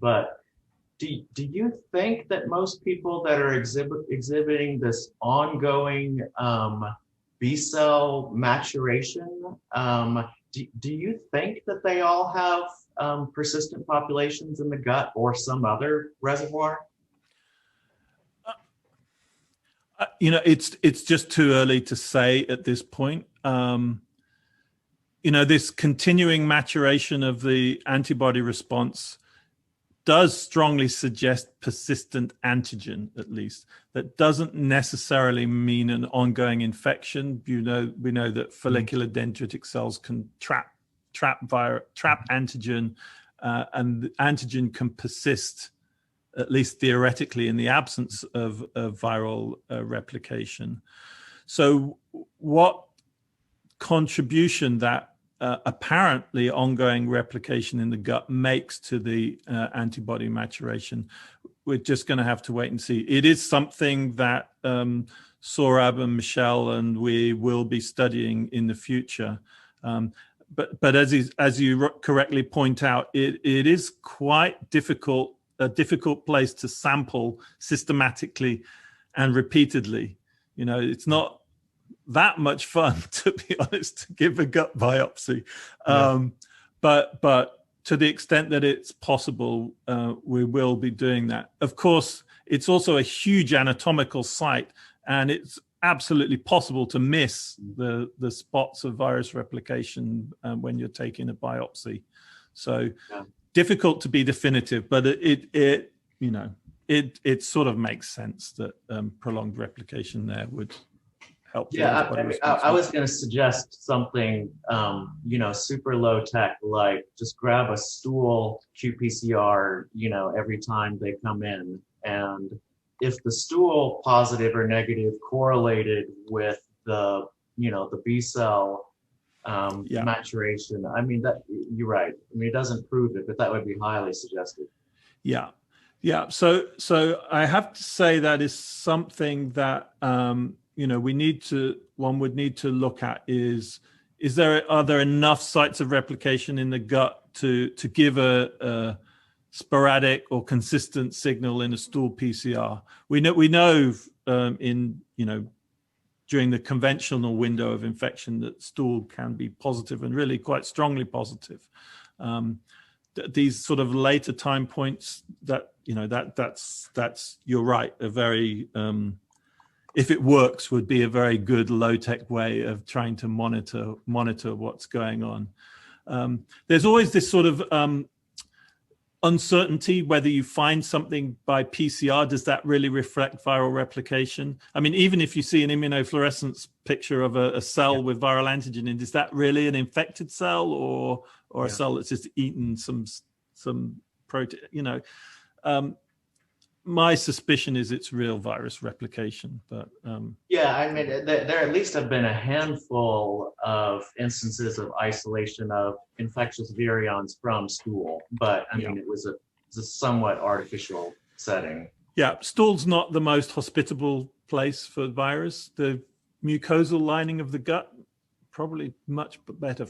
But do you think that most people that are exhibiting this ongoing B cell maturation, do you think that they all have persistent populations in the gut or some other reservoir? It's just too early to say at this point. This continuing maturation of the antibody response does strongly suggest persistent antigen, at least. That doesn't necessarily mean an ongoing infection. We know that follicular dendritic cells can trap antigen, and the antigen can persist, at least theoretically, in the absence of viral replication. So what contribution that apparently ongoing replication in the gut makes to the antibody maturation, we're just going to have to wait and see. It is something that Saurabh and Michelle and we will be studying in the future. But as you correctly point out, it is quite a difficult place to sample systematically and repeatedly. It's not that much fun, to be honest, to give a gut biopsy. But to the extent that it's possible, we will be doing that. Of course, it's also a huge anatomical site, and it's absolutely possible to miss the spots of virus replication when you're taking a biopsy. So difficult to be definitive, but it sort of makes sense that prolonged replication there would help. I was going to suggest something, super low tech, like just grab a stool qPCR, every time they come in. And if the stool, positive or negative, correlated with the B cell maturation, that you're right. It doesn't prove it, but that would be highly suggestive. Yeah. So I have to say that is something that, one would need to look at are there enough sites of replication in the gut to give a sporadic or consistent signal in a stool PCR? We know during the conventional window of infection that stool can be positive and really quite strongly positive. These sort of later time points that's you're right, a very if it works, would be a very good low-tech way of trying to monitor what's going on. There's always this sort of uncertainty whether you find something by PCR. Does that really reflect viral replication? Even if you see an immunofluorescence picture of a cell with viral antigen in, is that really an infected cell or a cell that's just eaten some protein? My suspicion is it's real virus replication, but there at least have been a handful of instances of isolation of infectious virions from stool, but it was a somewhat artificial setting. Yeah, stool's not the most hospitable place for virus. The mucosal lining of the gut, probably much better